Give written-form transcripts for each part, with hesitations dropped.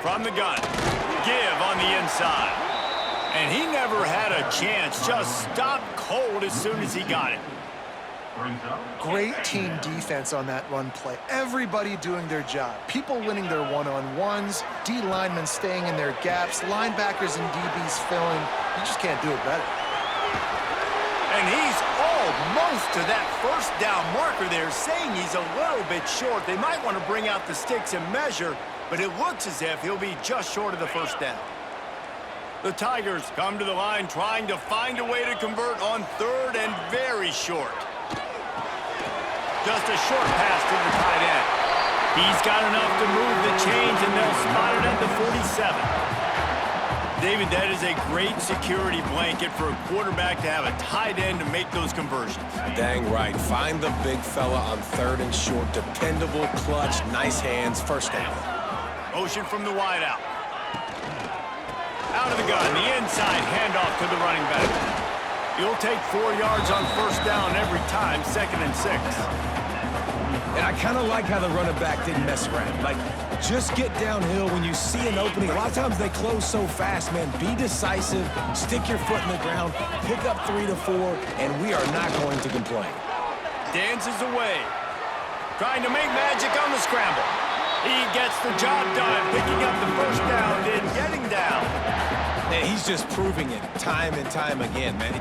From the gun. Give on the inside. And he never had a chance. Just stopped cold as soon as he got it. Great team defense on that run play. Everybody doing their job. People winning their one-on-ones, D linemen staying in their gaps, linebackers and DBs filling. You just can't do it better. And he's almost to that first down marker there, saying he's a little bit short. They might want to bring out the sticks and measure, but it looks as if he'll be just short of the first down. The Tigers come to the line trying to find a way to convert on third and very short. Just a short pass to the tight end. He's got enough to move the chains, and they'll spot it at the 47. David, that is a great security blanket for a quarterback to have a tight end to make those conversions. Dang right. Find the big fella on third and short. Dependable, clutch, nice hands, first down. Motion from the wideout. Out of the gun, the inside handoff to the running back. He'll take 4 yards on first down every time, 2nd and 6. And I kind of like how the running back didn't mess around. Like, just get downhill when you see an opening. A lot of times they close so fast, man. Be decisive, stick your foot in the ground, pick up 3 to 4, and we are not going to complain. Dances away. Trying to make magic on the scramble. He gets the job done, picking up the first down, then getting down. And he's just proving it time and time again, man.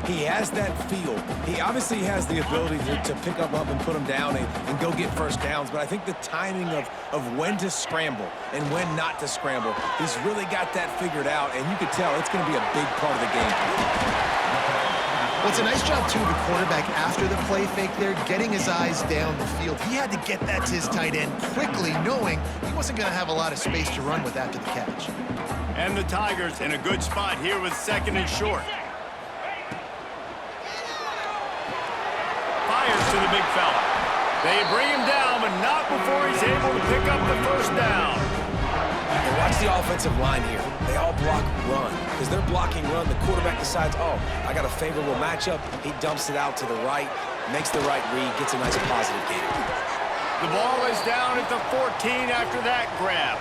He has that feel. He obviously has the ability to pick up and put him down and go get first downs, but I think the timing of when to scramble and when not to scramble, he's really got that figured out, and you could tell it's going to be a big part of the game. Well, it's a nice job, too, the quarterback after the play fake there, getting his eyes down the field. He had to get that to his tight end quickly, knowing he wasn't going to have a lot of space to run with after the catch. And the Tigers in a good spot here with 2nd and short. Fires to the big fella. They bring him down, but not before he's able to pick up the first down. And watch the offensive line here. They all block run. Because they're blocking run, the quarterback decides, oh, I got a favorable matchup. He dumps it out to the right, makes the right read, gets a nice positive gain. The ball is down at the 14 after that grab.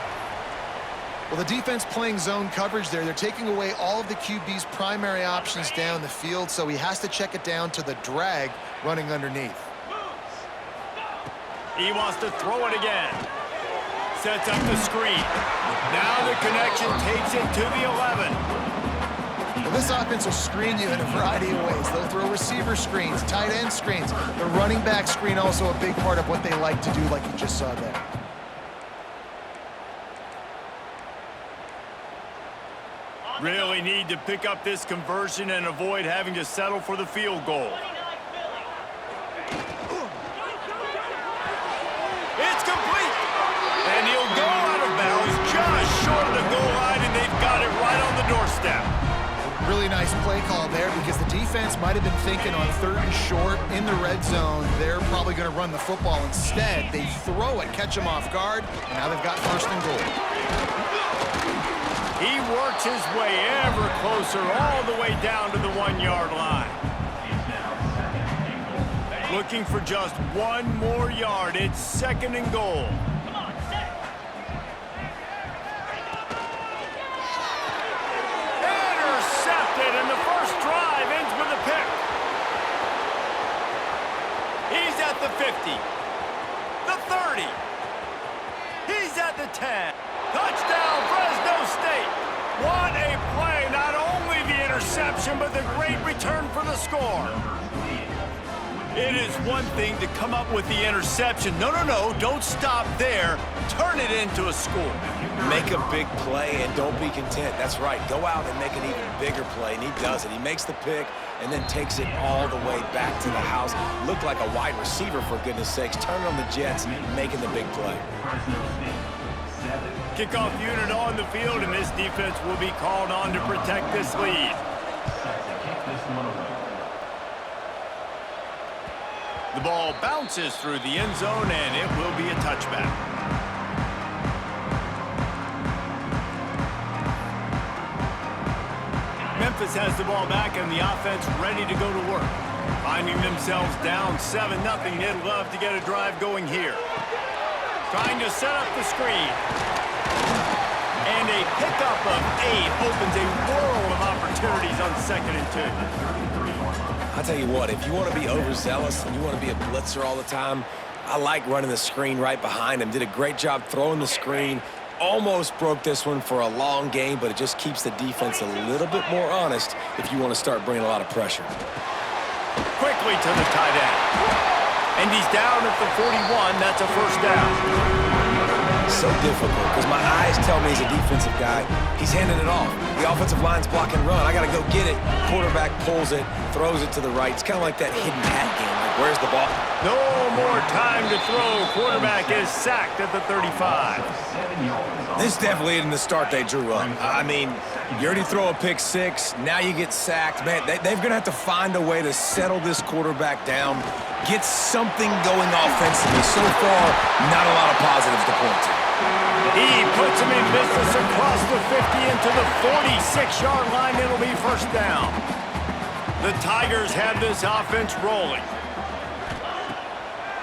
Well, the defense playing zone coverage there. They're taking away all of the QB's primary options down the field, so he has to check it down to the drag running underneath. He wants to throw it again. Sets up the screen. Now the connection takes it to the 11. Well, this offense will screen you in a variety of ways. They'll throw receiver screens, tight end screens. The running back screen also a big part of what they like to do, like you just saw there. Really need to pick up this conversion and avoid having to settle for the field goal. It's complete. And he'll go out of bounds just short of the goal line, and they've got it right on the doorstep. Really nice play call there because the defense might have been thinking on 3rd and short in the red zone. They're probably going to run the football. Instead, they throw it, catch them off guard, and now they've got 1st and goal. He works his way ever closer all the way down to the 1-yard line. Looking for just 1 more yard. It's 2nd and goal. Intercepted, and the first drive ends with a pick. He's at the 50, the 30. He's at the 10. Touchdown, Fresno State. What a play. Not only the interception, but the great return for the score. It is one thing to come up with the interception. No, don't stop there. Turn it into a score. Make a big play and don't be content. That's right. Go out and make an even bigger play, and he does it. He makes the pick and then takes it all the way back to the house. Looked like a wide receiver, for goodness sakes. Turning on the Jets, making the big play. Kickoff unit on the field, and this defense will be called on to protect this lead. The ball bounces through the end zone, and it will be a touchback. Memphis has the ball back, and the offense ready to go to work. Finding themselves down 7-0, they'd love to get a drive going here. Trying to set up the screen. And a pickup of 8 opens a world of opportunities on 2nd and 2. I'll tell you what, if you want to be overzealous and you want to be a blitzer all the time, I like running the screen right behind him. Did a great job throwing the screen. Almost broke this one for a long game, but it just keeps the defense a little bit more honest if you want to start bringing a lot of pressure. Quickly to the tight end. And he's down at the 41. That's a first down. So difficult because my eyes tell me he's a defensive guy. He's handing it off. The offensive line's block and run. I got to go get it. Quarterback pulls it, throws it to the right. It's kind of like that hidden hat game. Like, where's the ball? No more time to throw. Quarterback is sacked at the 35. This definitely isn't the start they drew up. I mean, you already throw a pick 6. Now you get sacked. Man, they're going to have to find a way to settle this quarterback down, get something going offensively. So far, not a lot of positives to point to. He puts him in business across the 50 into the 46-yard line. It'll be first down. The Tigers have this offense rolling.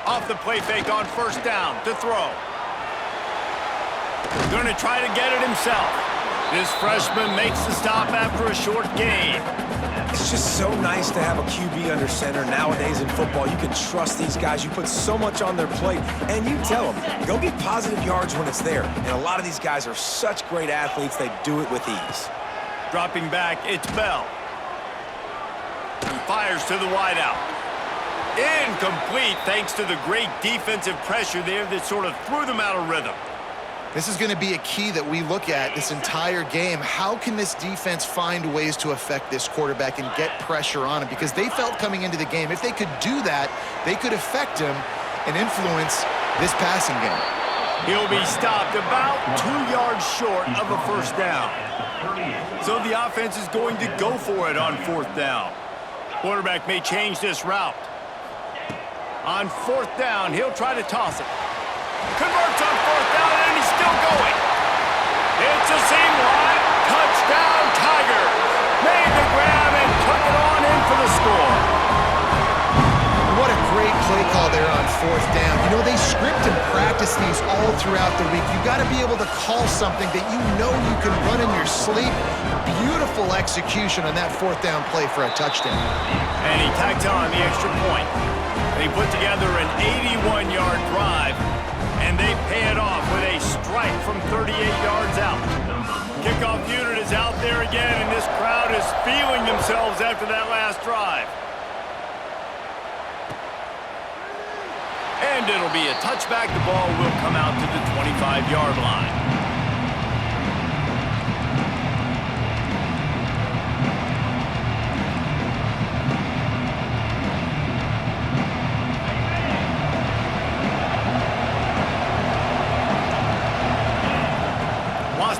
Off the play fake on first down to throw. Going to try to get it himself. This freshman makes the stop after a short gain. It's just so nice to have a QB under center. Nowadays in football, you can trust these guys. You put so much on their plate, and you tell them, go get positive yards when it's there. And a lot of these guys are such great athletes, they do it with ease. Dropping back, it's Bell. Fires to the wideout. Incomplete thanks to the great defensive pressure there that sort of threw them out of rhythm. This is going to be a key that we look at this entire game. How can this defense find ways to affect this quarterback and get pressure on him? Because they felt coming into the game, if they could do that, they could affect him and influence this passing game. He'll be stopped about 2 yards short of a first down. So the offense is going to go for it on 4th down. Quarterback may change this route. On 4th down, he'll try to toss it. Converts on 4th down, and he's still going. It's a seam line. Touchdown, Tigers. Made the grab and took it on in for the score. What a great play call there on 4th down. You know, they script and practice these all throughout the week. You got to be able to call something that you know you can run in your sleep. Beautiful execution on that 4th down play for a touchdown. And he tacked on the extra point. They put together an 81-yard drive, and they pay it off with a strike from 38 yards out. Kickoff unit is out there again, and this crowd is feeling themselves after that last drive. And it'll be a touchback. The ball will come out to the 25-yard line.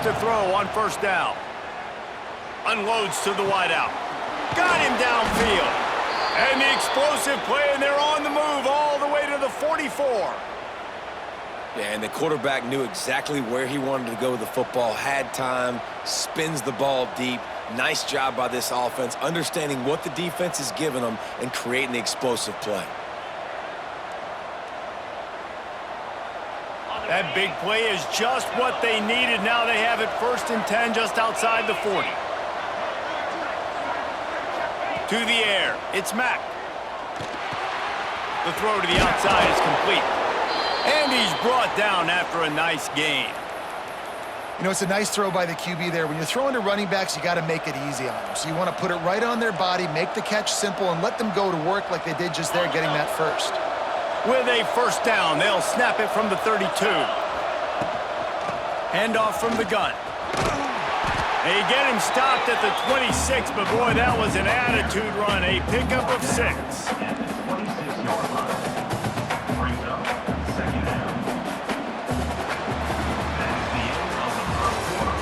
To throw on first down. Unloads to the wideout. Got him downfield. And the explosive play, and they're on the move all the way to the 44. Yeah, and the quarterback knew exactly where he wanted to go with the football, had time, spins the ball deep. Nice job by this offense, understanding what the defense is giving them and creating the explosive play. That big play is just what they needed. Now they have it 1st and 10 just outside the 40. To the air, it's Mack. The throw to the outside is complete. And he's brought down after a nice gain. You know, it's a nice throw by the QB there. When you're throwing to running backs, you got to make it easy on them. So you want to put it right on their body, make the catch simple, and let them go to work like they did just there, getting that first. With a first down, they'll snap it from the 32. Handoff from the gun. They get him stopped at the 26, but boy, that was an attitude run. A pickup of 6.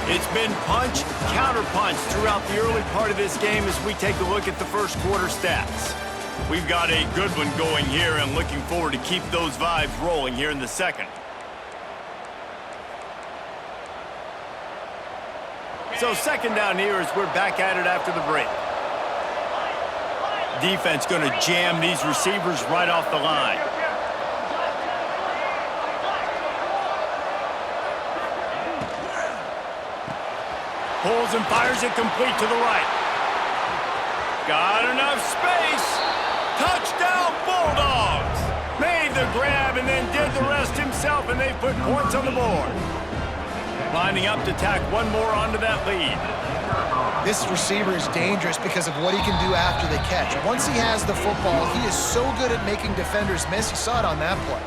It's been punch, counter-punch throughout the early part of this game as we take a look at the first quarter stats. We've got a good one going here and looking forward to keep those vibes rolling here in the second. So second down here as we're back at it after the break. Defense going to jam these receivers right off the line. Pulls and fires it complete to the right. Got enough space. Touchdown, Bulldogs. Made the grab and then did the rest himself, and they put points on the board. Lining up to tack one more onto that lead. This receiver is dangerous because of what he can do after the catch. Once he has the football, he is so good at making defenders miss. You saw it on that play.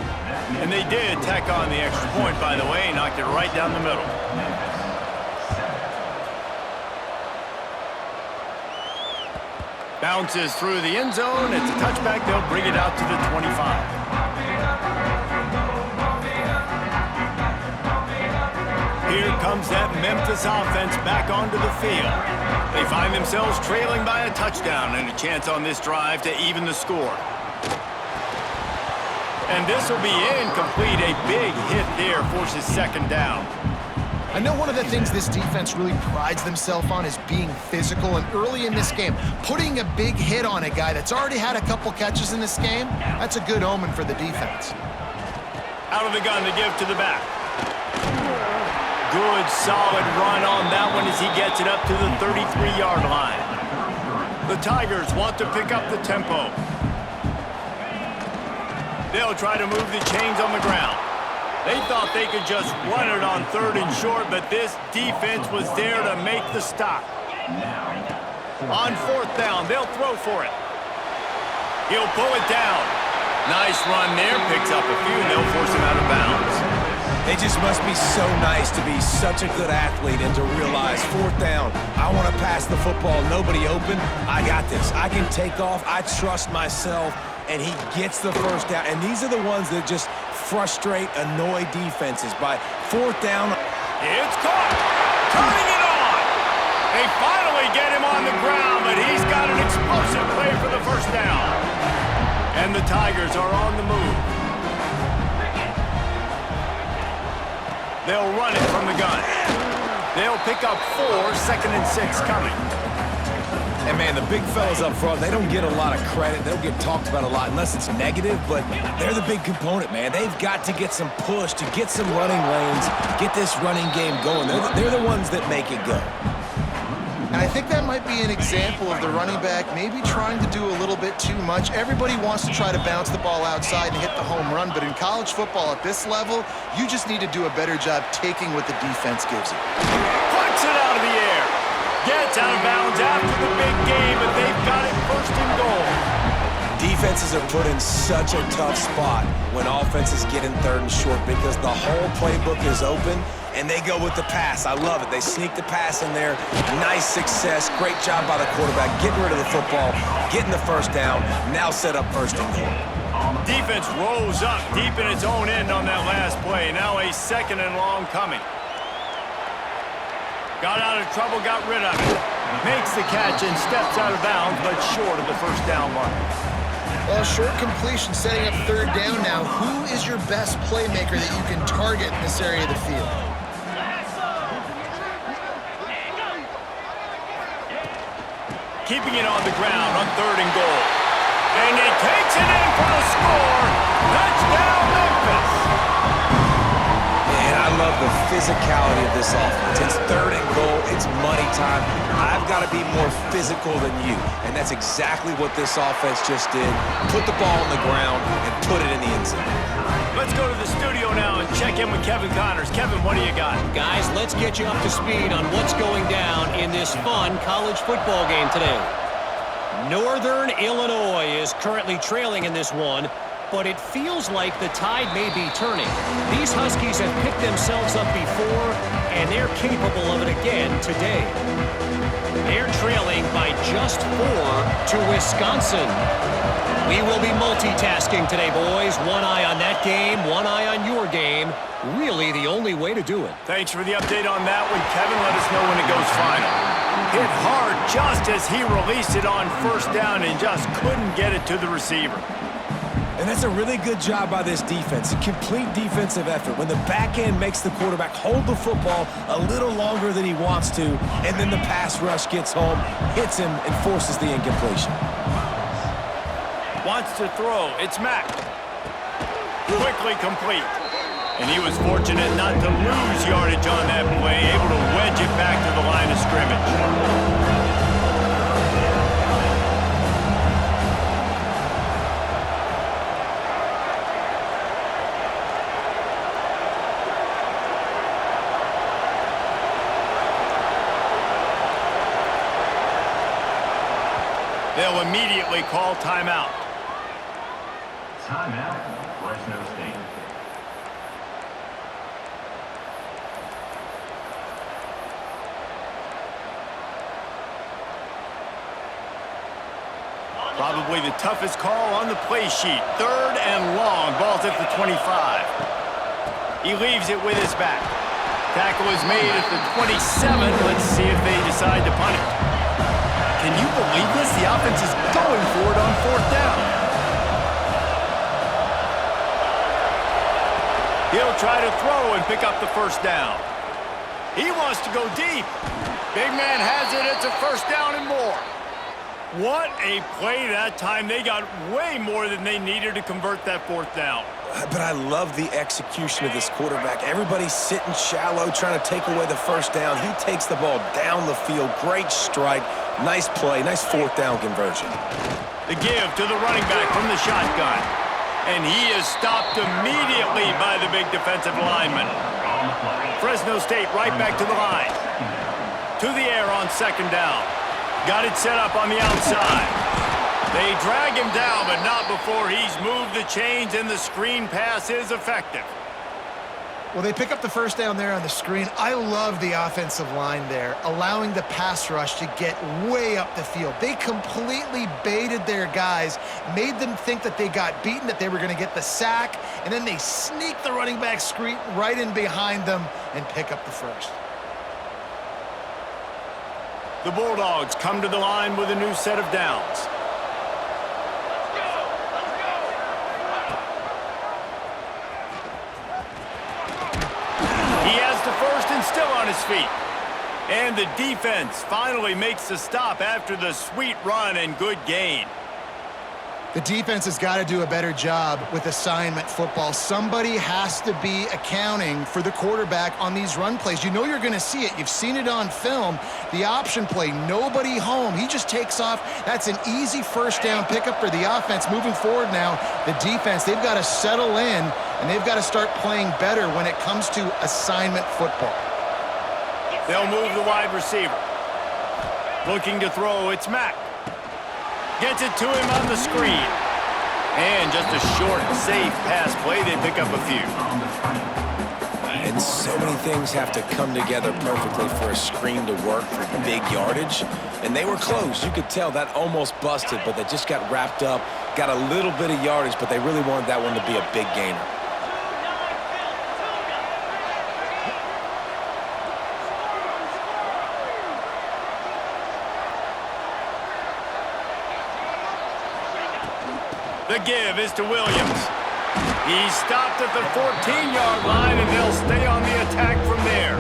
And they did tack on the extra point, by the way, knocked it right down the middle. Bounces through the end zone. It's a touchback. They'll bring it out to the 25. Here comes that Memphis offense back onto the field. They find themselves trailing by a touchdown and a chance on this drive to even the score. And this will be incomplete. A big hit there forces second down. I know one of the things this defense really prides themselves on is being physical, and early in this game, putting a big hit on a guy that's already had a couple catches in this game, that's a good omen for the defense. Out of the gun to give to the back. Good, solid run on that one as he gets it up to the 33-yard line. The Tigers want to pick up the tempo. They'll try to move the chains on the ground. They thought they could just run it on 3rd and short, but this defense was there to make the stop. On 4th down, they'll throw for it. He'll pull it down. Nice run there, picks up a few, and they'll force him out of bounds. They just must be so nice to be such a good athlete and to realize 4th down, I want to pass the football, nobody open, I got this. I can take off, I trust myself, and he gets the 1st down. And these are the ones that just frustrate, annoy defenses. By 4th down, it's caught, turning it on. They finally get him on the ground, but he's got an explosive play for the 1st down. And the Tigers are on the move. They'll run it from the gun. They'll pick up 4, 2nd and 6 coming. and man, the big fellas up front, they don't get a lot of credit. They don't get talked about a lot unless it's negative, but they're the big component, man. They've got to get some push, to get some running lanes, get this running game going. They're the ones that make it go. And I think that might be an example of the running back maybe trying to do a little bit too much. Everybody wants to try to bounce the ball outside and hit the home run, but in college football at this level, you just need to do a better job taking what the defense gives you. Puts it out of the air. Gets out of bounds after the big game, but they've got it 1st and goal. Defenses are put in such a tough spot when offenses get in 3rd and short because the whole playbook is open and they go with the pass. I love it. They sneak the pass in there. Nice success. Great job by the quarterback getting rid of the football, getting the 1st down, now set up 1st and goal. Defense rose up deep in its own end on that last play. Now a 2nd and long coming. Got out of trouble, got rid of it. Makes the catch and steps out of bounds, but short of the 1st down mark. Well, short completion setting up 3rd down now. Who is your best playmaker that you can target in this area of the field? Keeping it on the ground on 3rd and goal. And he takes it in for the score. Touchdown, Memphis. And I love the physicality of this offense. It's 3rd and goal. It's money time. I've got to be more physical than you. And that's exactly what this offense just did. Put the ball on the ground and put it in the end zone. Let's go to the studio now and check in with Kevin Connors. Kevin, what do you got? Guys, let's get you up to speed on what's going down in this fun college football game today. Northern Illinois is currently trailing in this one, but it feels like the tide may be turning. These Huskies have picked themselves up before, and they're capable of it again today. They're trailing by just 4 to Wisconsin. We will be multitasking today, boys. One eye on that game, one eye on your game. Really the only way to do it. Thanks for the update on that one, Kevin. Let us know when it goes final. Hit hard just as he released it on 1st down and just couldn't get it to the receiver. And that's a really good job by this defense, a complete defensive effort. When the back end makes the quarterback hold the football a little longer than he wants to, and then the pass rush gets home, hits him, and forces the incompletion. Wants to throw. It's Mack. Quickly complete. And he was fortunate not to lose yardage on that play, able to wedge it back to the line of scrimmage. They'll immediately call timeout. Timeout, Fresno State. Probably the toughest call on the play sheet. 3rd and long. Ball's at the 25. He leaves it with his back. Tackle is made at the 27. Let's see if they decide to punt it. Can you believe this? The offense is going for it on 4th down. He'll try to throw and pick up the 1st down. He wants to go deep. Big man has it. It's a 1st down and more. What a play that time. They got way more than they needed to convert that 4th down. But I love the execution of this quarterback. Everybody's sitting shallow, trying to take away the 1st down. He takes the ball down the field. Great strike. Nice play. Nice 4th down conversion. The give to the running back from the shotgun. And he is stopped immediately by the big defensive lineman. Fresno State right back to the line. To the air on 2nd down. Got it set up on the outside. They drag him down, but not before he's moved the chains, and the screen pass is effective. Well, they pick up the 1st down there on the screen. I love the offensive line there, allowing the pass rush to get way up the field. They completely baited their guys, made them think that they got beaten, that they were going to get the sack, and then they sneak the running back screen right in behind them and pick up the 1st. The Bulldogs come to the line with a new set of downs. He has the 1st and still on his feet. And the defense finally makes the stop after the sweet run and good gain. The defense has got to do a better job with assignment football. Somebody has to be accounting for the quarterback on these run plays. You know you're going to see it. You've seen it on film. The option play, nobody home. He just takes off. That's an easy 1st down pickup for the offense. Moving forward now, the defense, they've got to settle in, and they've got to start playing better when it comes to assignment football. They'll move the wide receiver. Looking to throw, it's Mack. Gets it to him on the screen. And just a short, safe pass play. They pick up a few. And so many things have to come together perfectly for a screen to work for big yardage. And they were close. You could tell that almost busted, but they just got wrapped up, got a little bit of yardage, but they really wanted that one to be a big gainer. The give is to Williams. He's stopped at the 14-yard line, and they'll stay on the attack from there.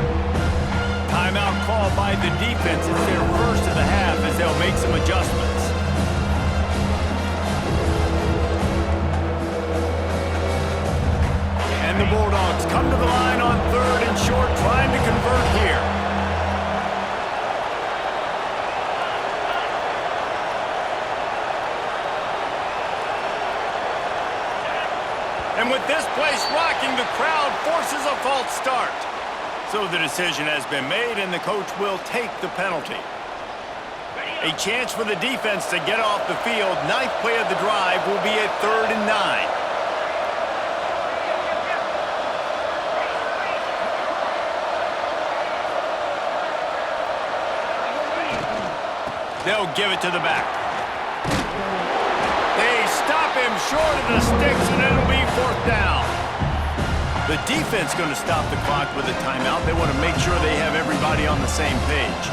Timeout called by the defense. It's their 1st of the half as they'll make some adjustments. And the Bulldogs come to the line on 3rd and short, trying to convert here. And with this place rocking, the crowd forces a false start. So the decision has been made, and the coach will take the penalty. A chance for the defense to get off the field. 9th play of the drive will be at 3rd and 9. They'll give it to the back. They stop him short of the sticks, and it'll be 4th down. The defense going to stop the clock with a timeout. They want to make sure they have everybody on the same page.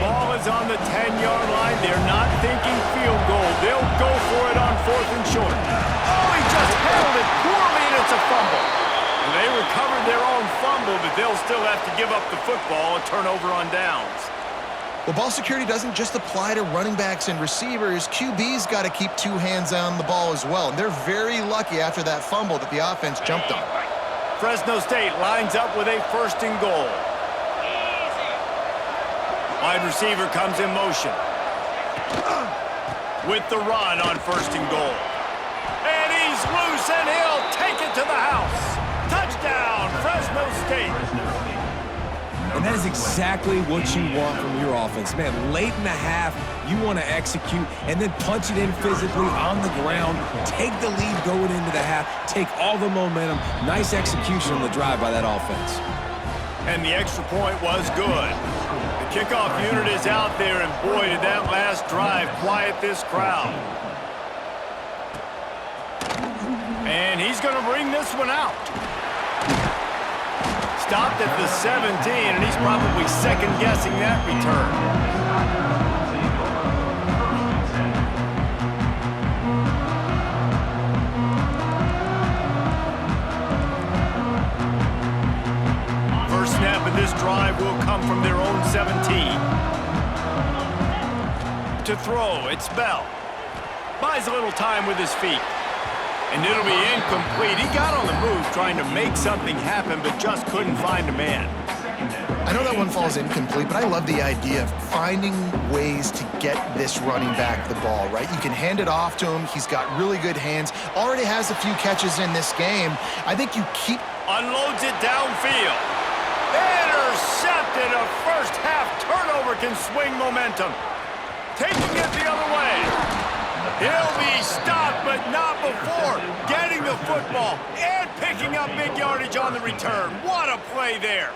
Ball is on the 10-yard line. They're not thinking field goal. They'll go for it on 4th and short. Oh, he just handled it poorly, and it's a fumble. They recovered their own fumble, but they'll still have to give up the football, a turnover on downs. Well, ball security doesn't just apply to running backs and receivers. QB's got to keep two hands on the ball as well. And they're very lucky after that fumble that the offense jumped on. Fresno State lines up with a 1st and goal. Wide receiver comes in motion. With the run on 1st and goal. And he's loose, and he'll take it to the house. Touchdown, Fresno State. And that is exactly what you want from your offense. Man, late in the half, you want to execute and then punch it in physically on the ground, take the lead going into the half, take all the momentum. Nice execution on the drive by that offense. And the extra point was good. The kickoff unit is out there, and boy, did that last drive quiet this crowd. And he's going to bring this one out. Stopped at the 17, and he's probably second-guessing that return. First snap of this drive will come from their own 17. To throw, it's Bell. Buys a little time with his feet. And it'll be incomplete. He got on the move trying to make something happen, but just couldn't find a man. I know that one falls incomplete, but I love the idea of finding ways to get this running back the ball, right? You can hand it off to him. He's got really good hands. Already has a few catches in this game. I think you keep... Unloads it downfield. Intercepted. A first-half turnover can swing momentum. Taking it the other way. He'll be stopped, but not before getting the football and picking up big yardage on the return. What a play there.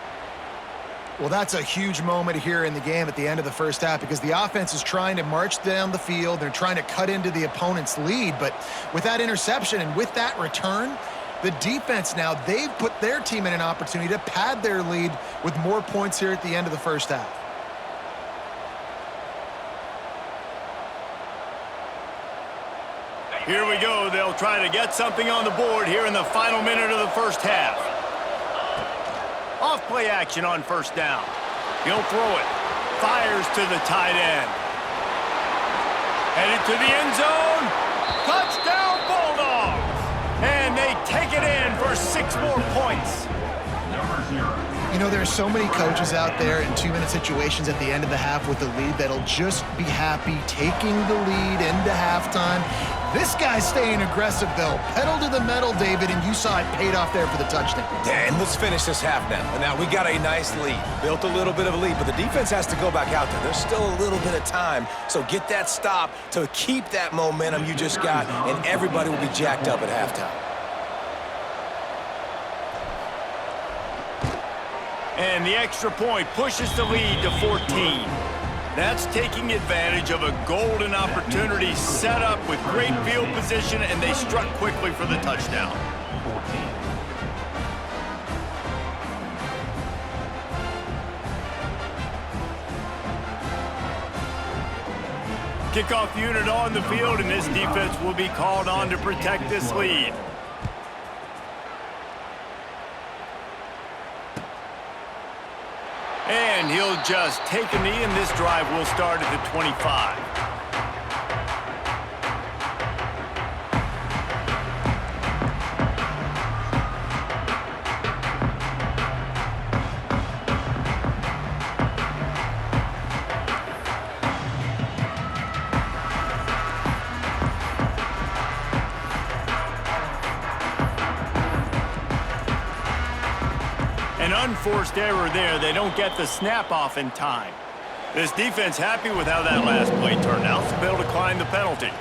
Well, that's a huge moment here in the game at the end of the first half because the offense is trying to march down the field. They're trying to cut into the opponent's lead, but with that interception and with that return, the defense now, they've put their team in an opportunity to pad their lead with more points here at the end of the first half. Here we go. They'll try to get something on the board here in the final minute of the first half. Off play action on 1st down. He'll throw it. Fires to the tight end. Headed to the end zone. Touchdown Bulldogs! And they take it in for 6 more points. You know, there's so many coaches out there in 2-minute situations at the end of the half with the lead that'll just be happy taking the lead into halftime. This guy's staying aggressive, though. Pedal to the metal, David, and you saw it paid off there for the touchdown. And let's finish this half now. And now we got a nice lead. Built a little bit of a lead, but the defense has to go back out there. There's still a little bit of time. So get that stop to keep that momentum you just got, and everybody will be jacked up at halftime. And the extra point pushes the lead to 14. That's taking advantage of a golden opportunity set up with great field position, and they struck quickly for the touchdown. Kickoff unit on the field, and this defense will be called on to protect this lead. And he'll just take a knee, and this drive will start at the 25. An unforced error there. They don't get the snap off in time. This defense happy with how that last play turned out, so they'll decline the penalty.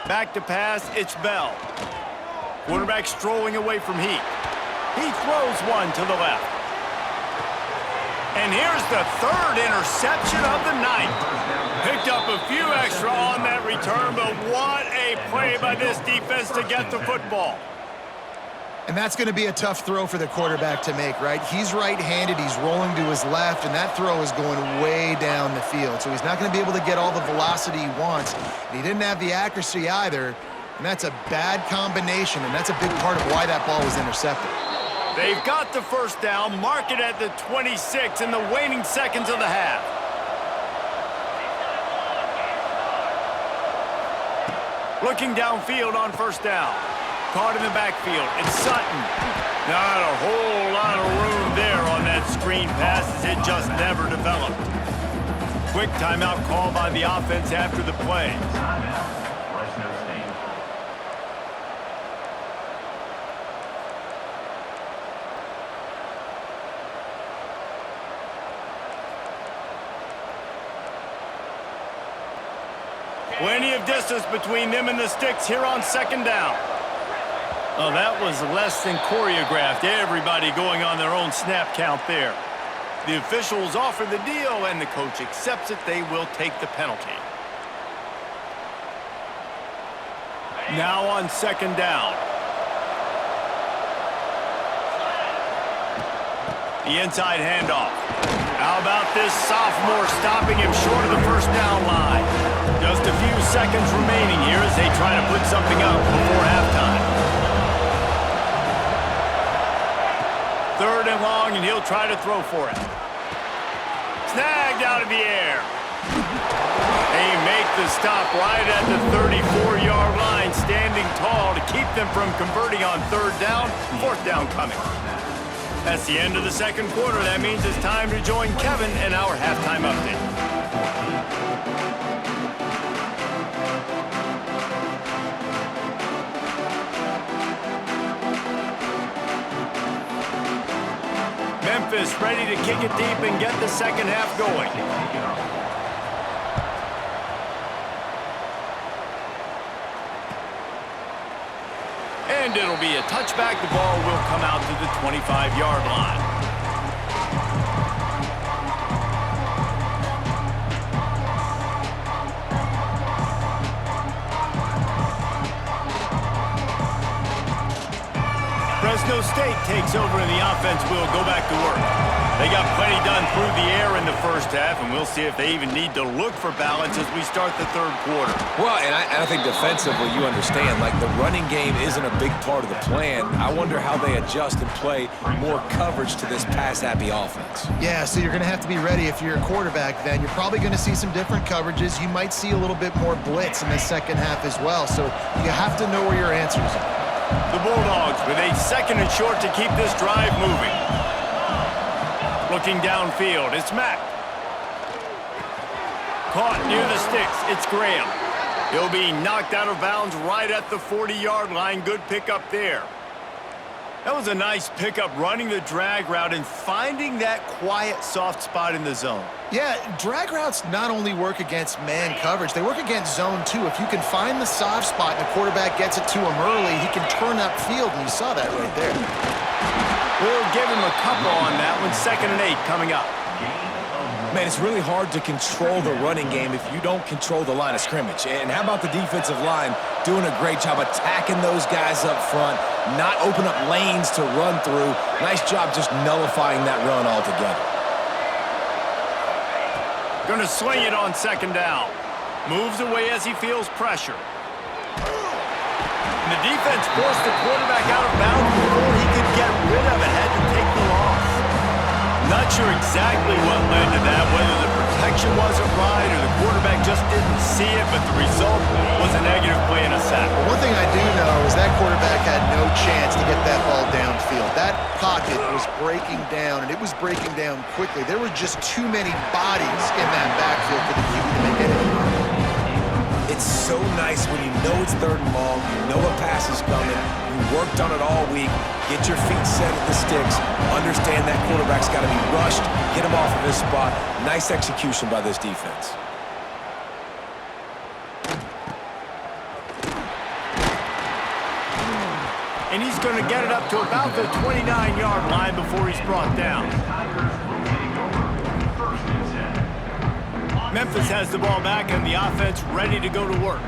Back to pass, it's Bell. Quarterback strolling away from Heat. He throws one to the left. And here's the third interception of the night. Picked up a few extra on that return, but what a play by this defense to get the football. And that's going to be a tough throw for the quarterback to make, right? He's right-handed, he's rolling to his left, and that throw is going way down the field. So he's not going to be able to get all the velocity he wants. And he didn't have the accuracy either, and that's a bad combination, and that's a big part of why that ball was intercepted. They've got the first down, mark it at the 26 in the waning seconds of the half. Looking downfield on first down. Caught in the backfield. It's Sutton. Not a whole lot of room there on that screen pass as it just never developed. Quick timeout call by the offense after the play. Fresno State. Plenty of distance between them and the sticks here on second down. Oh, that was less than choreographed. Everybody going on their own snap count there. The officials offer the deal, and the coach accepts it. They will take the penalty. Now on second down. The inside handoff. How about this sophomore stopping him short of the first down line? Just a few seconds remaining here as they try to put something up before halftime. Third and long, and he'll try to throw for it. Snagged out of the air. They make the stop right at the 34-yard line, standing tall to keep them from converting on third down. Fourth down coming. That's the end of the second quarter. That means it's time to join Kevin in our halftime update. Memphis ready to kick it deep and get the second half going. And it'll be a touchback. The ball will come out to the 25-yard line. Fresno State takes over and the offense will go back to work. They got plenty done through the air in the first half, and we'll see if they even need to look for balance as we start the third quarter. Well, and I think defensively, you understand, like the running game isn't a big part of the plan. I wonder how they adjust and play more coverage to this pass-happy offense. Yeah, so you're going to have to be ready if you're a quarterback then. You're probably going to see some different coverages. You might see a little bit more blitz in the second half as well, so you have to know where your answers are. The Bulldogs with a second and short to keep this drive moving. Looking downfield, it's Mack. Caught near the sticks, it's Graham. He'll be knocked out of bounds right at the 40-yard line. Good pickup there. That was a nice pickup, running the drag route and finding that quiet, soft spot in the zone. Yeah, drag routes not only work against man coverage, they work against zone too. If you can find the soft spot and the quarterback gets it to him early, he can turn upfield, and you saw that right there. We'll give him a couple on that one. 2nd and 8 coming up. Man, it's really hard to control the running game if you don't control the line of scrimmage. And how about the defensive line doing a great job attacking those guys up front, not open up lanes to run through. Nice job just nullifying that run altogether. Going to swing it on second down. Moves away as he feels pressure. And the defense forced the quarterback out of bounds before he could get rid of it. Had to take the loss. Not sure exactly what led to that, whether the protection wasn't right or the quarterback just didn't see it, but the result was a negative play and a sack. One thing I do know is that quarterback had no chance to get that ball downfield. That pocket was breaking down, and it was breaking down quickly. There were just too many bodies in that backfield for the QB to make anything. It's so nice when you know it's 3rd and long, you know a pass is coming, you worked on it all week, get your feet set at the sticks, understand that quarterback's got to be rushed, get him off of his spot. Nice execution by this defense. and he's going to get it up to about the 29-yard line before he's brought down. Memphis has the ball back and the offense ready to go to work.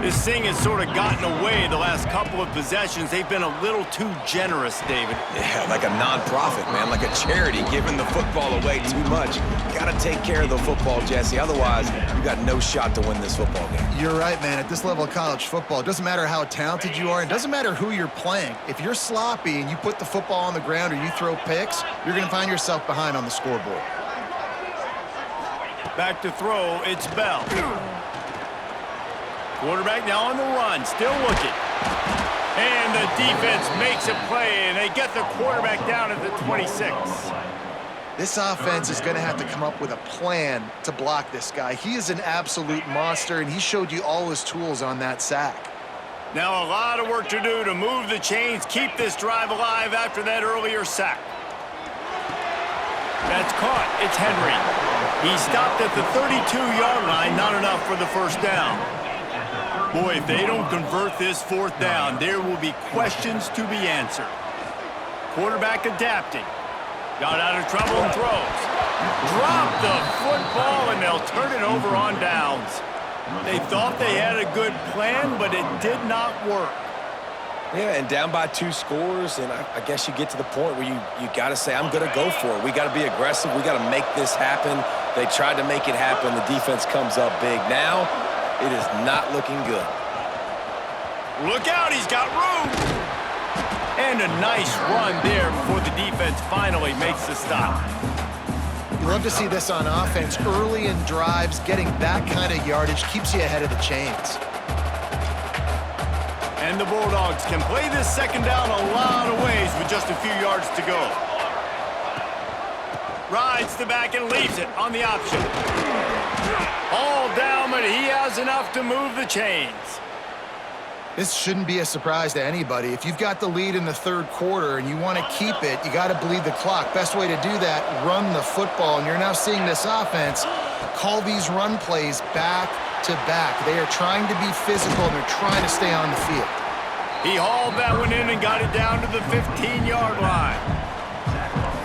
This thing has sort of gotten away the last couple of possessions. They've been a little too generous, David. Yeah, like a non-profit, man, like a charity giving the football away too much. Got to take care of the football, Jesse. Otherwise, you got no shot to win this football game. You're right, man. At this level of college football, it doesn't matter how talented you are. It doesn't matter who you're playing. If you're sloppy and you put the football on the ground or you throw picks, you're going to find yourself behind on the scoreboard. Back to throw, it's Bell. Quarterback now on the run, still looking. And the defense makes a play, and they get the quarterback down at the 26. This offense is going to have to come up with a plan to block this guy. He is an absolute monster, and he showed you all his tools on that sack. Now a lot of work to do to move the chains, keep this drive alive after that earlier sack. That's caught. It's Henry. He stopped at the 32-yard line, not enough for the first down. Boy, if they don't convert this fourth down, there will be questions to be answered. Quarterback adapting. Got out of trouble and throws. Dropped the football, and they'll turn it over on downs. They thought they had a good plan, but it did not work. Yeah, and down by 2 scores, and I guess you get to the point where you got to say, I'm going to go for it. We got to be aggressive. We got to make this happen. They tried to make it happen. The defense comes up big. Now, it is not looking good. Look out, he's got room. And a nice run there before the defense finally makes the stop. You love to see this on offense. Early in drives, getting that kind of yardage keeps you ahead of the chains. And the Bulldogs can play this second down a lot of ways with just a few yards to go. Rides the back and leaves it on the option. All down, but he has enough to move the chains. This shouldn't be a surprise to anybody. If you've got the lead in the third quarter and you want to keep it, you got to bleed the clock. Best way to do that, run the football. And you're now seeing this offense call these run plays back to back. They are trying to be physical, and they're trying to stay on the field. He hauled that one in and got it down to the 15-yard line.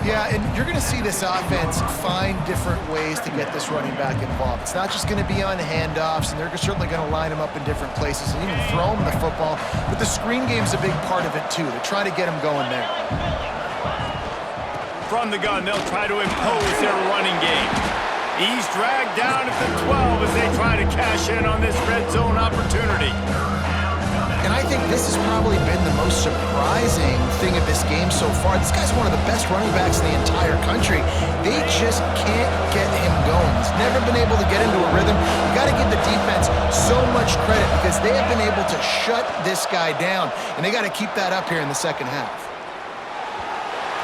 Yeah, and you're going to see this offense find different ways to get this running back involved. It's not just going to be on handoffs, and they're certainly going to line him up in different places and even throw him the football. But the screen game's a big part of it, too. They're trying to get him going there. From the gun, they'll try to impose their running game. He's dragged down at the 12 as they try to cash in on this red zone opportunity. And I think this has probably been the most surprising thing of this game so far. This guy's one of the best running backs in the entire country. They just can't get him going. He's never been able to get into a rhythm. You got to give the defense so much credit because they have been able to shut this guy down, and they got to keep that up here in the second half.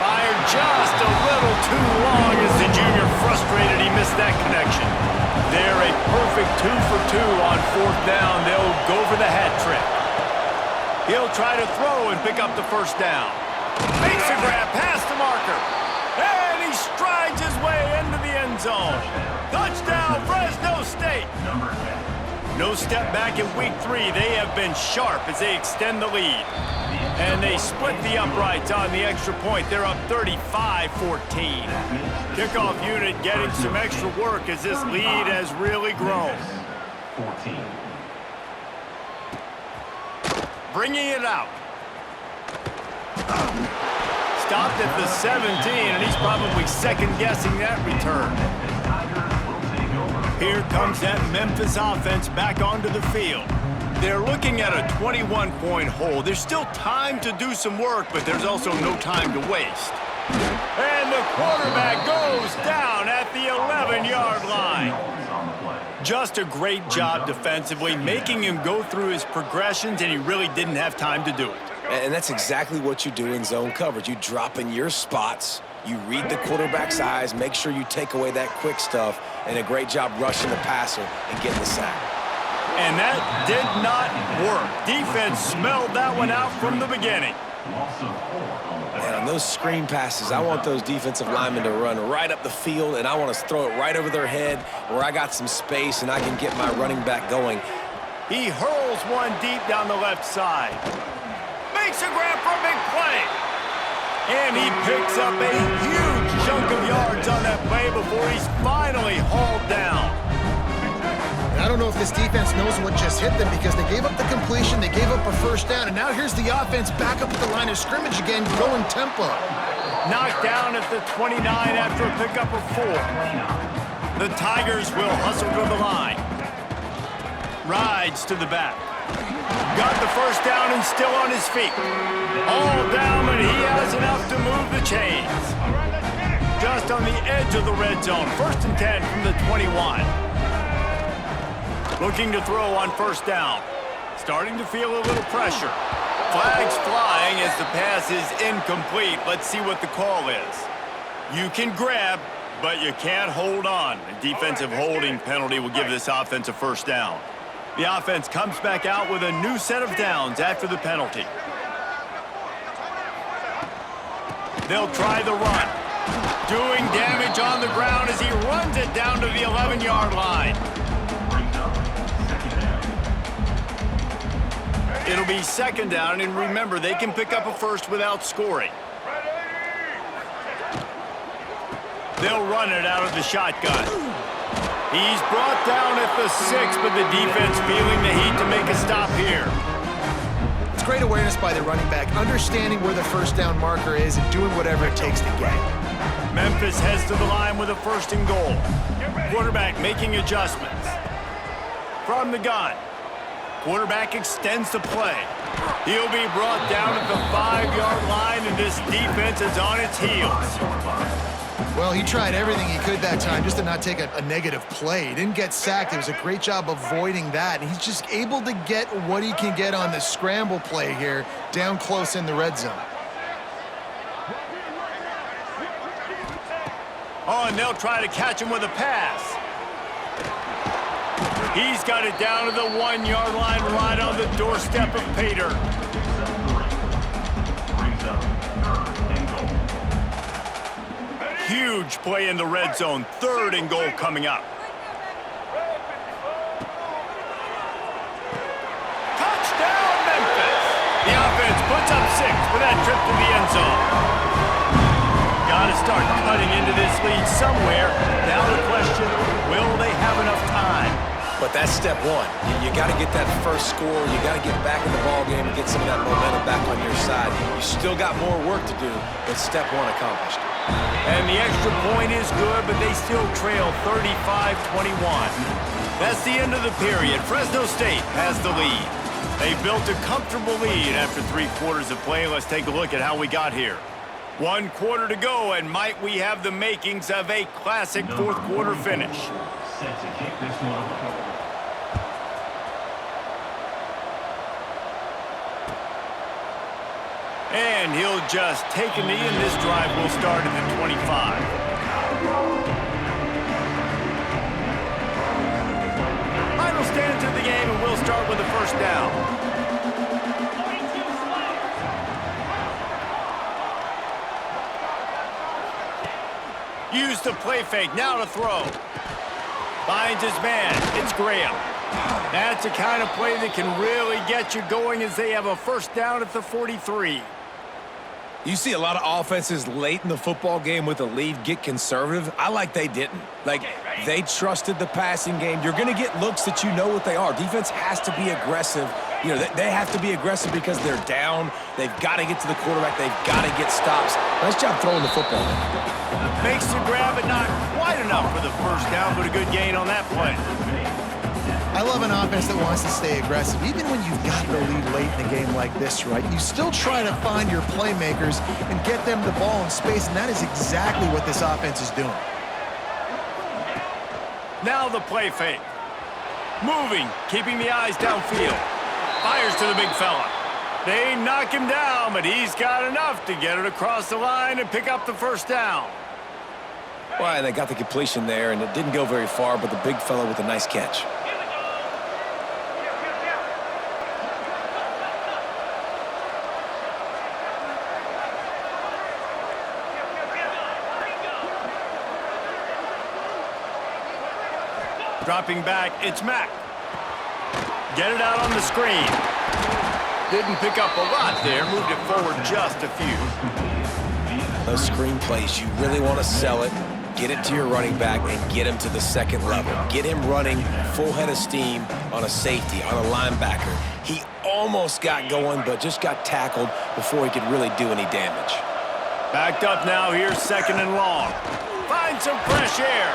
Fired just a little too long as the junior frustrated. He missed that connection. They're a perfect 2 for 2 on fourth down. They'll go for the hat trick. He'll try to throw and pick up the first down. Makes a grab past the marker. And he strides his way into the end zone. Touchdown, Fresno State. No step back in week 3. They have been sharp as they extend the lead. And they split the uprights on the extra point. They're up 35-14. Kickoff unit getting some extra work as this lead has really grown. 14. Bringing it out. Stopped at the 17, and he's probably second-guessing that return. Here comes that Memphis offense back onto the field. They're looking at a 21-point hole. There's still time to do some work, but there's also no time to waste. And the quarterback goes down at the 11-yard line. Just a great job defensively, making him go through his progressions, and he really didn't have time to do it. And that's exactly what you do in zone coverage. You drop in your spots, you read the quarterback's eyes, make sure you take away that quick stuff, and a great job rushing the passer and getting the sack. And that did not work. Defense smelled that one out from the beginning. And on those screen passes, I want those defensive linemen to run right up the field, and I want to throw it right over their head where I got some space and I can get my running back going. He hurls one deep down the left side. Makes a grab for a big play. And he picks up a huge chunk of yards on that play before he's finally hauled down. And I don't know if this defense knows what just hit them because they gave up the completion, they gave up a first down, and now here's the offense back up at the line of scrimmage again, going tempo. Knocked down at the 29 after a pickup of 4. The Tigers will hustle to the line. Rides to the back. Got the first down and still on his feet. All down, and he has enough to move the chains. Just on the edge of the red zone. 1st and 10 from the 21. Looking to throw on first down. Starting to feel a little pressure. Flags flying as the pass is incomplete. Let's see what the call is. You can grab, but you can't hold on. A defensive holding penalty will give this offense a first down. The offense comes back out with a new set of downs after the penalty. They'll try the run. Doing damage on the ground as he runs it down to the 11-yard line. It'll be 2nd down, and remember, they can pick up a first without scoring. They'll run it out of the shotgun. He's brought down at the 6, but the defense feeling the heat to make a stop here. It's great awareness by the running back, understanding where the first down marker is and doing whatever it takes to get it. Memphis heads to the line with a 1st and goal. Quarterback making adjustments. From the gun. Quarterback extends the play. He'll be brought down at the 5-yard line, and this defense is on its heels. Well, he tried everything he could that time just to not take a negative play. He didn't get sacked. It was a great job avoiding that. And he's just able to get what he can get on the scramble play here down close in the red zone. Oh, and they'll try to catch him with a pass. He's got it down to the 1-yard line right on the doorstep of Pater. Huge play in the red zone. 3rd and goal coming up. Touchdown, Memphis! The offense puts up 6 for that trip to the end zone. Got to start cutting into this lead somewhere. Now the question, will they have enough time? But that's step 1. You got to get that first score. You got to get back in the ball game and get some of that momentum back on your side. You still got more work to do, but step 1 accomplished. And the extra point is good, but they still trail 35-21. That's the end of the period. Fresno State has the lead. They built a comfortable lead after 3 quarters of play. Let's take a look at how we got here. 1 quarter to go, and might we have the makings of a classic 4th quarter finish. Set to kick this one off. And he'll just take a knee, and this drive will start at the 25. Final stands of the game, and we'll start with the first down. Use the play fake, now to throw. Finds his man, it's Graham. That's the kind of play that can really get you going as they have a first down at the 43. You see a lot of offenses late in the football game with a lead get conservative. I like they didn't. Like, they trusted the passing game. You're going to get looks that you know what they are. Defense has to be aggressive. You know, they have to be aggressive because they're down. They've got to get to the quarterback. They've got to get stops. Nice job throwing the football. Makes the grab, but not quite enough for the first down, but a good gain on that play. I love an offense that wants to stay aggressive. Even when you've got the lead late in a game like this, right, you still try to find your playmakers and get them the ball in space, and that is exactly what this offense is doing. Now the play fake. Moving, keeping the eyes downfield. Fires to the big fella. They knock him down, but he's got enough to get it across the line and pick up the first down. Well, they got the completion there, and it didn't go very far, but the big fella with a nice catch. Dropping back, it's Mack. Get it out on the screen. Didn't pick up a lot there, moved it forward just a few. Those screen plays, you really want to sell it, get it to your running back, and get him to the second level. Get him running full head of steam on a safety, on a linebacker. He almost got going, but just got tackled before he could really do any damage. Backed up now, here's 2nd and long. Find some fresh air.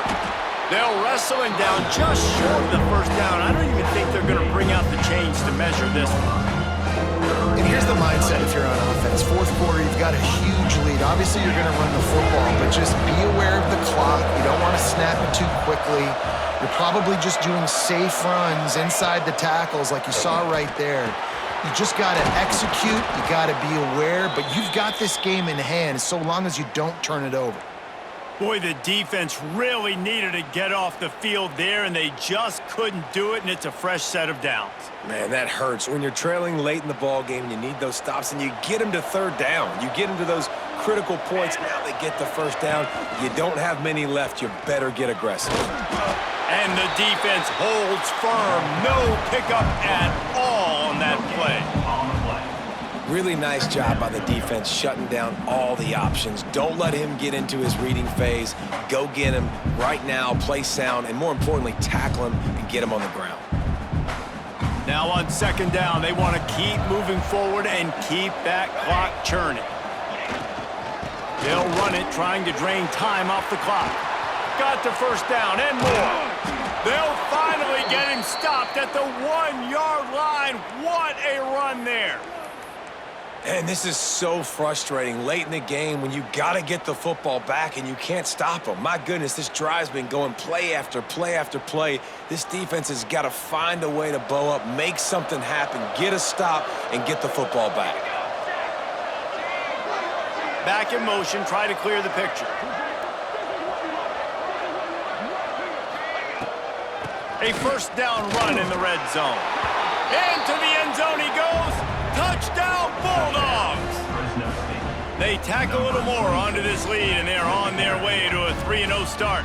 They'll wrestle him down just short of the first down. I don't even think they're going to bring out the chains to measure this one. And here's the mindset if you're on offense. Fourth quarter, you've got a huge lead. Obviously, you're going to run the football, but just be aware of the clock. You don't want to snap it too quickly. You're probably just doing safe runs inside the tackles like you saw right there. You just got to execute. You got to be aware, but you've got this game in hand so long as you don't turn it over. Boy, the defense really needed to get off the field there, and they just couldn't do it, and it's a fresh set of downs. Man, that hurts. When you're trailing late in the ball game, you need those stops, and you get them to 3rd down. You get them to those critical points. Now they get the 1st down. You don't have many left. You better get aggressive. And the defense holds firm. No pickup at all on that play. Really nice job by the defense shutting down all the options. Don't let him get into his reading phase. Go get him right now, play sound, and more importantly, tackle him and get him on the ground. Now on 2nd down, they want to keep moving forward and keep that clock churning. They'll run it, trying to drain time off the clock. Got the 1st down and more. They'll finally get him stopped at the 1-yard line. What a run there. And this is so frustrating late in the game when you got to get the football back and you can't stop them. My goodness, this drive's been going play after play after play. This defense has got to find a way to bow up, make something happen, get a stop, and get the football back. Back in motion, try to clear the picture. A 1st down run in the red zone. Into the end zone he goes. Touchdown, Bulldogs! They tack a little more onto this lead, and they're on their way to a 3-0 start.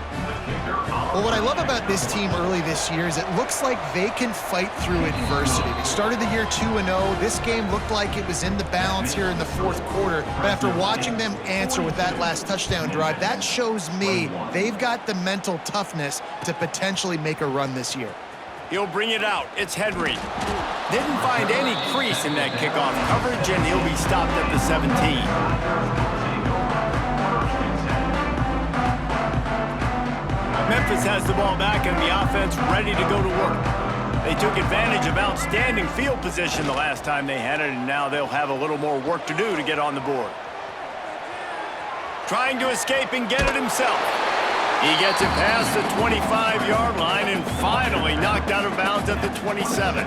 Well, what I love about this team early this year is it looks like they can fight through adversity. They started the year 2-0. This game looked like it was in the balance here in the 4th quarter. But after watching them answer with that last touchdown drive, that shows me they've got the mental toughness to potentially make a run this year. He'll bring it out. It's Henry. Didn't find any crease in that kickoff coverage, and he'll be stopped at the 17. Memphis has the ball back, and the offense ready to go to work. They took advantage of outstanding field position the last time they had it, and now they'll have a little more work to do to get on the board. Trying to escape and get it himself. He gets it past the 25-yard line and finally knocked out of bounds at the 27.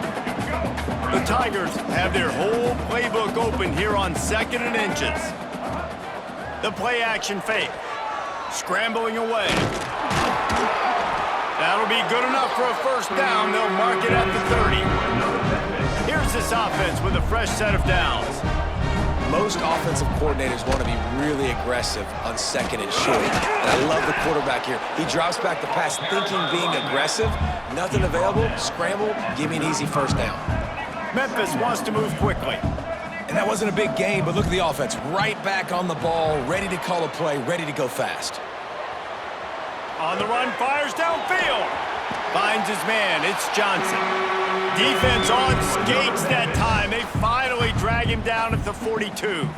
The Tigers have their whole playbook open here on 2nd and inches. The play-action fake. Scrambling away. That'll be good enough for a 1st down. They'll mark it at the 30. Here's this offense with a fresh set of downs. Most offensive coordinators want to be really aggressive on 2nd and short. And I love the quarterback here. He drops back the pass thinking being aggressive. Nothing available, scramble, give me an easy 1st down. Memphis wants to move quickly. And that wasn't a big gain, but look at the offense. Right back on the ball, ready to call a play, ready to go fast. On the run, fires downfield. Finds his man, it's Johnson. Defense on skates that time. They finally drag him down at the 42.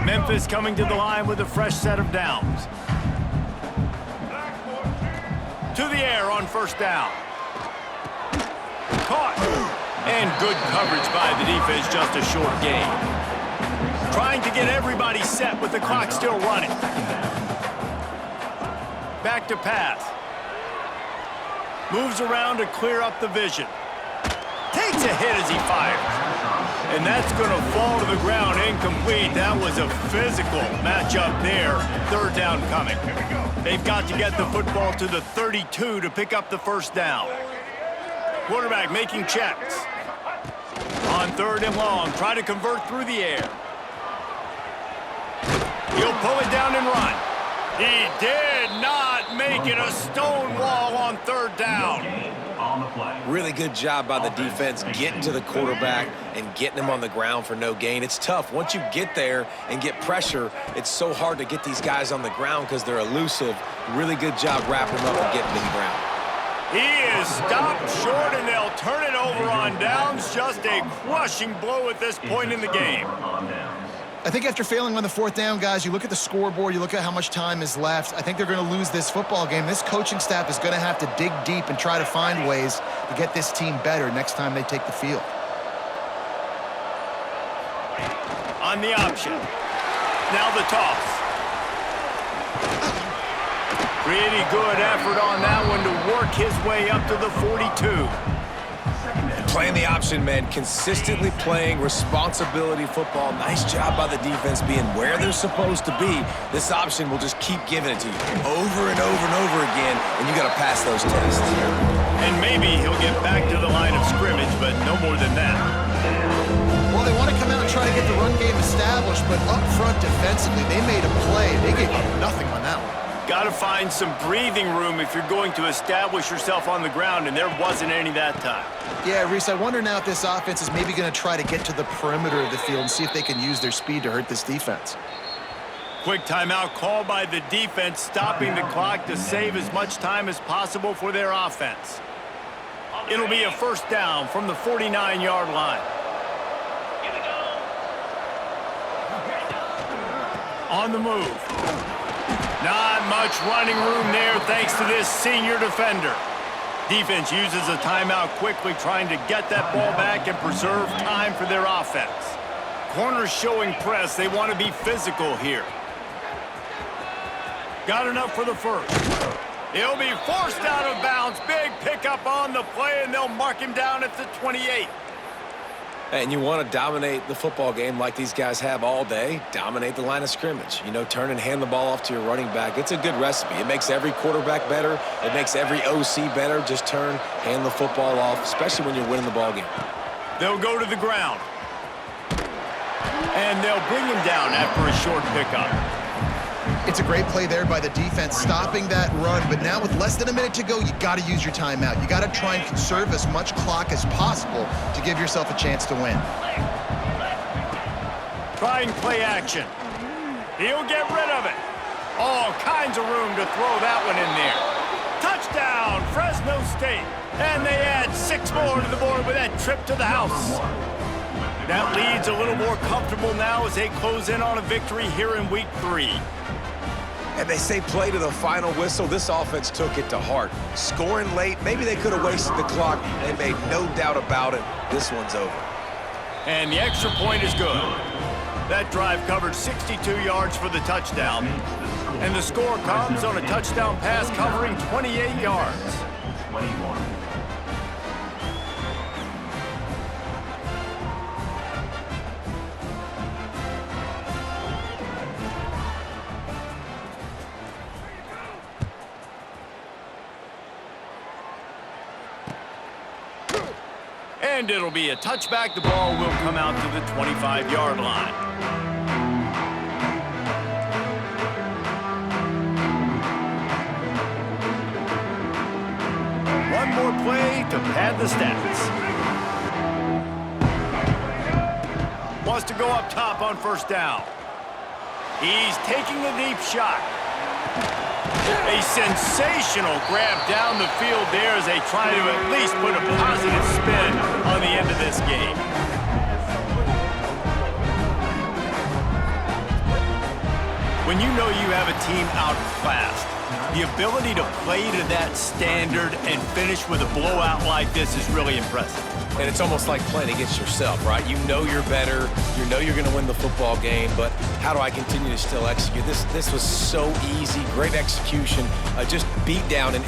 Memphis coming to the line with a fresh set of downs. To the air on 1st down. Caught. And good coverage by the defense, just a short gain. Trying to get everybody set with the clock still running. Back to pass. Moves around to clear up the vision. Takes a hit as he fires. And that's going to fall to the ground incomplete. That was a physical matchup there. 3rd down coming. They've got to get the football to the 32 to pick up the 1st down. Quarterback making checks. On 3rd and long, try to convert through the air. He'll pull it down and run. He did not make it. A stone wall on 3rd down. on the play. Really good job by the defense getting to the quarterback and getting him on the ground for no gain. It's tough. Once you get there and get pressure, it's so hard to get these guys on the ground because they're elusive. Really good job wrapping them up and getting to the ground. He is stopped short, and they'll turn it over on downs. Just a crushing blow at this point in the game. I think after failing on the fourth down, guys, you look at the scoreboard, you look at how much time is left. I think they're going to lose this football game. This coaching staff is going to have to dig deep and try to find ways to get this team better next time they take the field. On the option. Now the toss. Pretty good effort on that one to work his way up to the 42. Playing the option, man, consistently playing responsibility football. Nice job by the defense being where they're supposed to be. This option will just keep giving it to you over and over and over again, and you got to pass those tests. And maybe he'll get back to the line of scrimmage, but no more than that. Well, they want to come out and try to get the run game established, but up front defensively, they made a play. They gave up nothing on that one. Got to find some breathing room if you're going to establish yourself on the ground, and there wasn't any that time. Yeah, Reese, I wonder now if this offense is maybe going to try to get to the perimeter of the field and see if they can use their speed to hurt this defense. Quick timeout call by the defense, stopping the clock to save as much time as possible for their offense. It'll be a first down from the 49-yard line. On the move. Not much running room there thanks to this senior defender. Defense uses a timeout quickly, trying to get that ball back and preserve time for their offense. Corners showing press. They want to be physical here. Got enough for the first. He'll be forced out of bounds. Big pickup on the play, and they'll mark him down at the 28. And you want to dominate the football game like these guys have all day. Dominate the line of scrimmage. You know, turn and hand the ball off to your running back. It's a good recipe. It makes every quarterback better. It makes every OC better. Just turn, hand the football off, especially when you're winning the ball game. They'll go to the ground. And they'll bring him down after a short pickup. It's a great play there by the defense, stopping that run. But now with less than a minute to go, you got to use your timeout. You got to try and conserve as much clock as possible to give yourself a chance to win. Trying play action. He'll get rid of it. All kinds of room to throw that one in there. Touchdown, Fresno State. And they add 6 more to the board with that trip to the house. That lead's a little more comfortable now as they close in on a victory here in week 3. And they say play to the final whistle. This offense took it to heart. Scoring late, maybe they could have wasted the clock. They made no doubt about it. This one's over. And the extra point is good. That drive covered 62 yards for the touchdown. And the score comes on a touchdown pass covering 28 yards. 21. And it'll be a touchback. The ball will come out to the 25-yard line. One more play to pad the stats. Wants to go up top on first down. He's taking a deep shot. A sensational grab down the field there as they try to at least put a positive spin on the end of this game. When you know you have a team outclassed, the ability to play to that standard and finish with a blowout like this is really impressive. And it's almost like playing against yourself, right? You know you're better. You know you're going to win the football game, but how do I continue to still execute? This was so easy. Great execution. Just beat down in